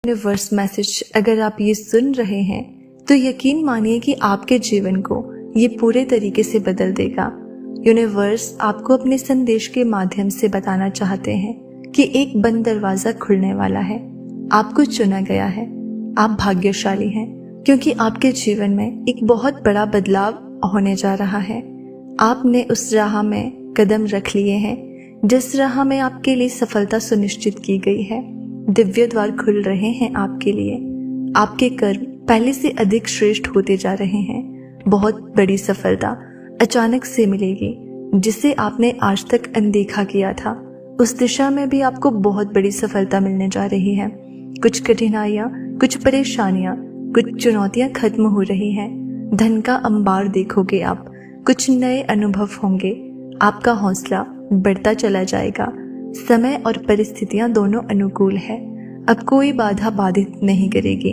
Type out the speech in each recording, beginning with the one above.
Universe message अगर आप ये सुन रहे हैं तो यकीन मानिए कि आपके जीवन को ये पूरे तरीके से बदल देगा। यूनिवर्स आपको अपने संदेश के माध्यम से बताना चाहते हैं कि एक बंद दरवाजा खुलने वाला है। आपको चुना गया है। आप भाग्यशाली हैं क्योंकि आपके जीवन में एक बहुत बड़ा बदलाव होने जा रहा है। आपने उस राह में कदम रख लिए हैं जिस राह में आपके लिए सफलता सुनिश्चित की गई है। दिव्य द्वार खुल रहे हैं आपके लिए। आपके कर्म पहले से अधिक श्रेष्ठ होते जा रहे हैं। बहुत बड़ी सफलता अचानक से मिलेगी जिसे आपने आज तक अनदेखा किया था। उस दिशा में भी आपको बहुत बड़ी सफलता मिलने जा रही है। कुछ कठिनाइयाँ, कुछ परेशानियाँ, कुछ चुनौतियाँ खत्म हो रही हैं। धन का अंबार देखोगे आप। कुछ नए अनुभव होंगे। आपका हौसला बढ़ता चला जाएगा। समय और परिस्थितियां दोनों अनुकूल है। अब कोई बाधा बाधित नहीं करेगी।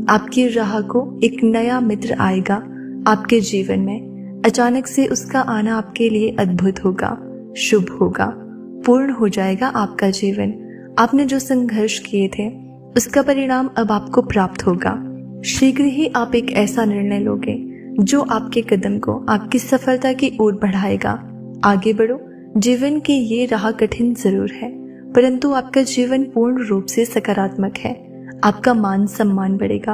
आपकी राह को एक नया मित्र आएगा आपके जीवन में। अचानक से उसका आना आपके लिए अद्भुत होगा, शुभ होगा। पूर्ण हो जाएगा आपका जीवन। आपने जो संघर्ष किए थे उसका परिणाम अब आपको प्राप्त होगा। शीघ्र ही आप एक ऐसा निर्णय लोगे जो आपके कदम को आपकी सफलता की ओर बढ़ाएगा। आगे बढ़ो। जीवन की ये राह कठिन जरूर है परंतु आपका जीवन पूर्ण रूप से सकारात्मक है। आपका मान सम्मान बढ़ेगा,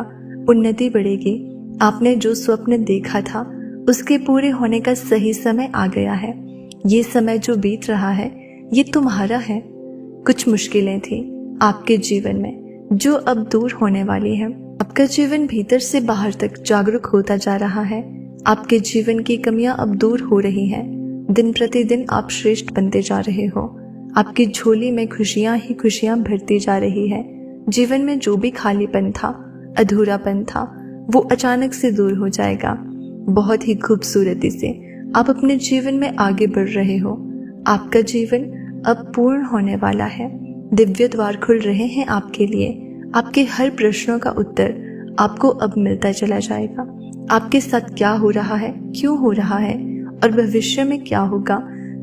उन्नति बढ़ेगी। आपने जो स्वप्न देखा था उसके पूरे होने का सही समय आ गया है। ये समय जो बीत रहा है ये तुम्हारा है। कुछ मुश्किलें थी आपके जीवन में जो अब दूर होने वाली है। आपका जीवन भीतर से बाहर तक जागरूक होता जा रहा है। आपके जीवन की कमियां अब दूर हो रही हैं। दिन प्रतिदिन आप श्रेष्ठ बनते जा रहे हो। आपकी झोली में खुशियां ही खुशियां भरती जा रही है। जीवन में जो भी खालीपन था, अधूरापन था, वो अचानक से दूर हो जाएगा। बहुत ही खूबसूरती से आप अपने जीवन में आगे बढ़ रहे हो। आपका जीवन अब पूर्ण होने वाला है। दिव्य द्वार खुल रहे हैं आपके लिए। आपके हर प्रश्नों का उत्तर आपको अब मिलता चला जाएगा। आपके साथ क्या हो रहा है, क्यों हो रहा है और भविष्य में क्या होगा,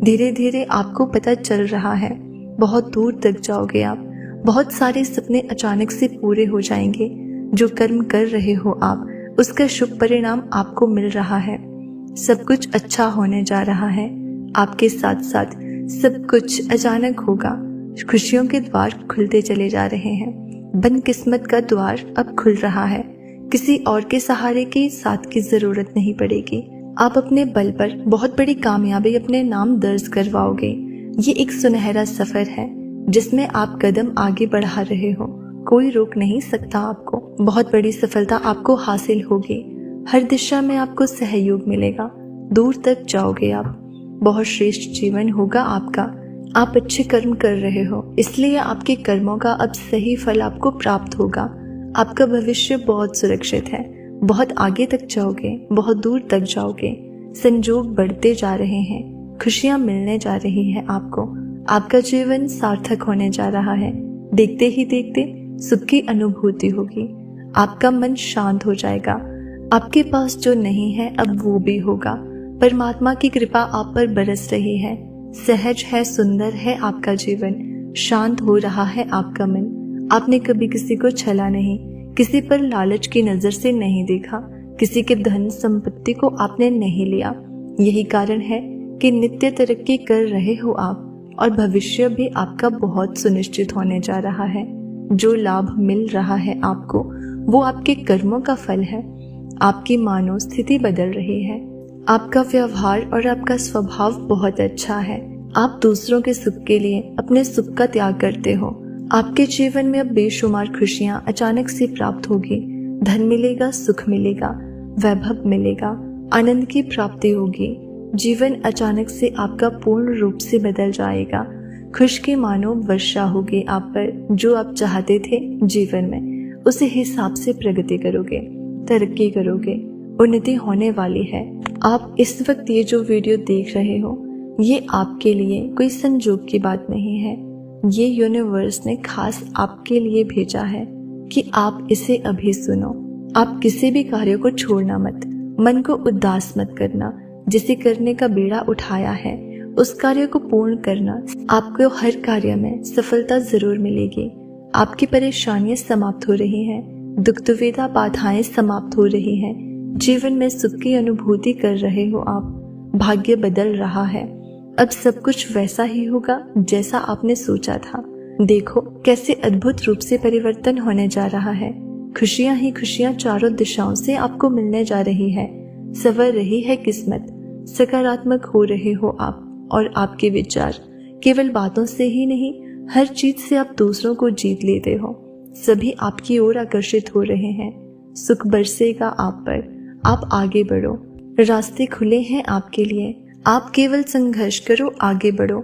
धीरे धीरे आपको पता चल रहा है। बहुत दूर तक जाओगे आप। बहुत सारे सपने अचानक से पूरे हो जाएंगे। जो कर्म कर रहे हो आप उसका शुभ परिणाम आपको मिल रहा है। सब कुछ अच्छा होने जा रहा है। आपके साथ साथ सब कुछ अचानक होगा। खुशियों के द्वार खुलते चले जा रहे हैं। बंद किस्मत का द्वार अब खुल रहा है। किसी और के सहारे के साथ की जरूरत नहीं पड़ेगी। आप अपने बल पर बहुत बड़ी कामयाबी अपने नाम दर्ज करवाओगे। ये एक सुनहरा सफर है जिसमें आप कदम आगे बढ़ा रहे हो। कोई रोक नहीं सकता आपको। बहुत बड़ी सफलता आपको हासिल होगी। हर दिशा में आपको सहयोग मिलेगा। दूर तक जाओगे आप। बहुत श्रेष्ठ जीवन होगा आपका। आप अच्छे कर्म कर रहे हो इसलिए आपके कर्मों का अब सही फल आपको प्राप्त होगा। आपका भविष्य बहुत सुरक्षित है। बहुत आगे तक जाओगे, बहुत दूर तक जाओगे। संजोग बढ़ते जा रहे हैं। खुशियां मिलने जा रही हैं आपको। आपका जीवन सार्थक होने जा रहा है। देखते ही देखते सुख की अनुभूति होगी। आपका मन शांत हो जाएगा। आपके पास जो नहीं है अब वो भी होगा। परमात्मा की कृपा आप पर बरस रही है। सहज है, सुंदर है आपका जीवन। शांत हो रहा है आपका मन। आपने कभी किसी को छला नहीं, किसी पर लालच की नजर से नहीं देखा, किसी के धन संपत्ति को आपने नहीं लिया। यही कारण है कि नित्य तरक्की कर रहे हो आप और भविष्य भी आपका बहुत सुनिश्चित होने जा रहा है। जो लाभ मिल रहा है आपको वो आपके कर्मों का फल है। आपकी मानव स्थिति बदल रही है। आपका व्यवहार और आपका स्वभाव बहुत अच्छा है। आप दूसरों के सुख के लिए अपने सुख का त्याग करते हो। आपके जीवन में अब बेशुमार खुशियां अचानक से प्राप्त होगी। धन मिलेगा, सुख मिलेगा, वैभव मिलेगा, आनंद की प्राप्ति होगी। जीवन अचानक से आपका पूर्ण रूप से बदल जाएगा। खुश की मानो वर्षा होगी आप पर। जो आप चाहते थे जीवन में उसी हिसाब से प्रगति करोगे, तरक्की करोगे, उन्नति होने वाली है। आप इस वक्त ये जो वीडियो देख रहे हो ये आपके लिए कोई संजोग की बात नहीं है। ये यूनिवर्स ने खास आपके लिए भेजा है कि आप इसे अभी सुनो। आप किसी भी कार्य को छोड़ना मत। मन को उदास मत करना। जिसे करने का बीड़ा उठाया है उस कार्य को पूर्ण करना। आपको हर कार्य में सफलता जरूर मिलेगी। आपकी परेशानियां समाप्त हो रही हैं, दुख दुविधा बाधाएं समाप्त हो रही हैं, जीवन में सुख की अनुभूति कर रहे हो आप, भाग्य बदल रहा है। अब सब कुछ वैसा ही होगा जैसा आपने सोचा था। देखो कैसे अद्भुत रूप से परिवर्तन होने जा रहा है। खुशियां ही खुशियां चारों दिशाओं से आपको मिलने जा रही है। संवर रही है किस्मत, सकारात्मक हो रहे हो आप, और आपके विचार केवल बातों से ही नहीं, हर चीज से आप दूसरों को जीत लेते हो। सभी आपकी ओर आकर्षित हो रहे हैं। सुख बरसेगा आप पर, आप आगे बढ़ो, रास्ते खुले हैं आपके लिए। आप केवल संघर्ष करो, आगे बढ़ो,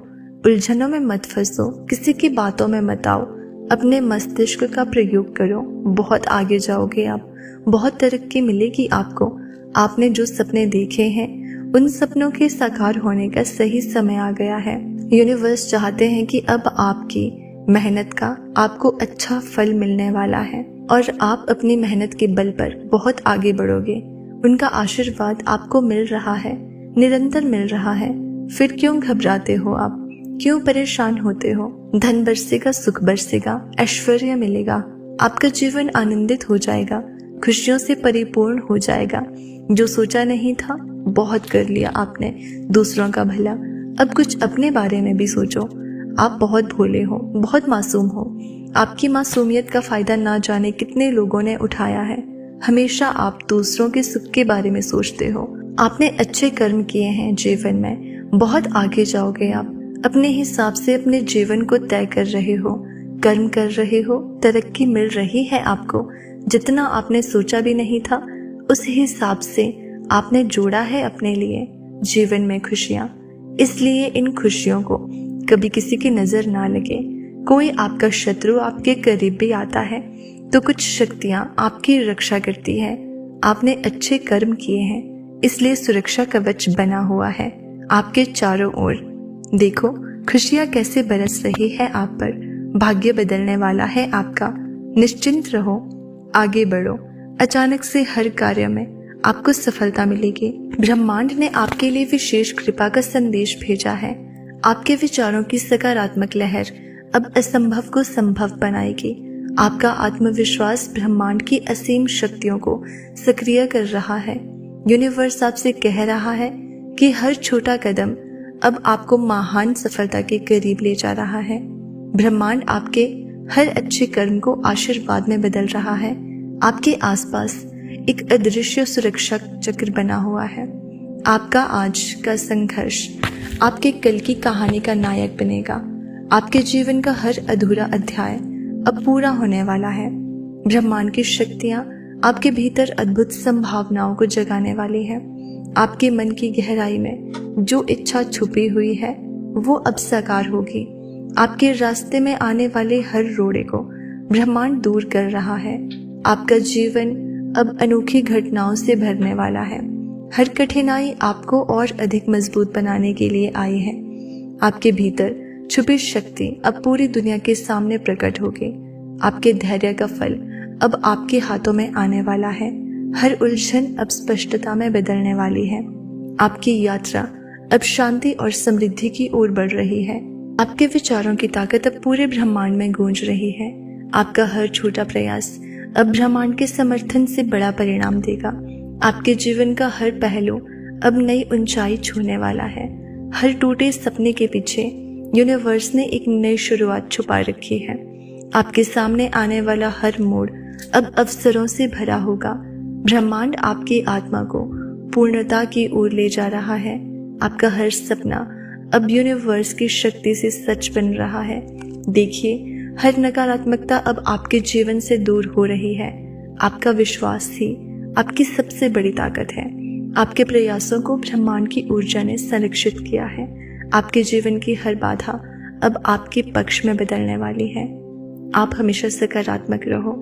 उलझनों में मत फंसो, किसी की बातों में मत आओ, अपने मस्तिष्क का प्रयोग करो, बहुत आगे जाओगे आप, बहुत तरक्की मिलेगी आपको। आपने जो सपने देखे हैं उन सपनों के साकार होने का सही समय आ गया है। यूनिवर्स चाहते हैं कि अब आपकी मेहनत का आपको अच्छा फल मिलने वाला है और आप अपनी मेहनत के बल पर बहुत आगे बढ़ोगे। उनका आशीर्वाद आपको मिल रहा है, निरंतर मिल रहा है। फिर क्यों घबराते हो आप, क्यों परेशान होते हो? धन बरसेगा, सुख बरसेगा, ऐश्वर्य मिलेगा, आपका जीवन आनंदित हो जाएगा, खुशियों से परिपूर्ण हो जाएगा। जो सोचा नहीं था बहुत कर लिया आपने, दूसरों का भला। अब कुछ अपने बारे में भी सोचो। आप बहुत भोले हो, बहुत मासूम हो। आपकी मासूमियत का फायदा ना जाने कितने लोगों ने उठाया है। हमेशा आप दूसरों के सुख के बारे में सोचते हो। आपने अच्छे कर्म किए हैं जीवन में, बहुत आगे जाओगे आप। अपने हिसाब से अपने जीवन को तय कर रहे हो, कर्म कर रहे हो, तरक्की मिल रही है आपको। जितना आपने सोचा भी नहीं था उस हिसाब से आपने जोड़ा है अपने लिए जीवन में खुशियां। इसलिए इन खुशियों को कभी किसी की नजर ना लगे। कोई आपका शत्रु आपके करीब भी आता है तो कुछ शक्तियां आपकी रक्षा करती है। आपने अच्छे कर्म किए हैं, इसलिए सुरक्षा कवच बना हुआ है आपके चारों ओर। देखो खुशियां कैसे बरस रही है आप पर। भाग्य बदलने वाला है आपका। निश्चिंत रहो, आगे बढ़ो। अचानक से हर कार्य में आपको सफलता मिलेगी। ब्रह्मांड ने आपके लिए विशेष कृपा का संदेश भेजा है। आपके विचारों की सकारात्मक लहर अब असंभव को संभव बनाएगी। आपका आत्मविश्वास ब्रह्मांड की असीम शक्तियों को सक्रिय कर रहा है। यूनिवर्स आपसे कह रहा है कि हर छोटा कदम अब आपको महान सफलता के करीब ले जा रहा है। ब्रह्मांड आपके हर अच्छे कर्म को आशीर्वाद में बदल रहा है। आपके आसपास एक अदृश्य सुरक्षा चक्र बना हुआ है। आपका आज का संघर्ष आपके कल की कहानी का नायक बनेगा। आपके जीवन का हर अधूरा अध्याय अब पूरा होने वाला है। ब्रह्मांड की शक्तियां आपके भीतर अद्भुत संभावनाओं को जगाने वाली है। आपके मन की गहराई में जो इच्छा छुपी हुई है वो अब साकार होगी। आपके रास्ते में आने वाले हर रोड़े को ब्रह्मांड दूर कर रहा है। आपका जीवन अब अनोखी घटनाओं से भरने वाला है। हर कठिनाई आपको और अधिक मजबूत बनाने के लिए आई है। आपके भीतर छुपी शक्ति अब पूरी दुनिया के सामने प्रकट होगी। आपके धैर्य का फल अब आपके हाथों में आने वाला है। हर उलझन अब स्पष्टता में बदलने वाली है। आपकी यात्रा अब शांति और समृद्धि की ओर बढ़ रही है। आपके विचारों की ताकत अब पूरे ब्रह्मांड में गूंज रही है। आपका हर छोटा प्रयास अब ब्रह्मांड के समर्थन से बड़ा परिणाम देगा। आपके जीवन का हर पहलू अब नई ऊंचाई छूने वाला है। हर टूटे सपने के पीछे यूनिवर्स ने एक नई शुरुआत छुपा रखी है। आपके सामने आने वाला हर मोड़ अब अवसरों से भरा होगा। ब्रह्मांड आपकी आत्मा को पूर्णता की ओर ले जा रहा है। आपका हर सपना अब यूनिवर्स की शक्ति से सच बन रहा है। देखिए हर नकारात्मकता अब आपके जीवन से दूर हो रही है। आपका विश्वास ही आपकी सबसे बड़ी ताकत है। आपके प्रयासों को ब्रह्मांड की ऊर्जा ने संरक्षित किया है। आपके जीवन की हर बाधा अब आपके पक्ष में बदलने वाली है। आप हमेशा सकारात्मक रहो,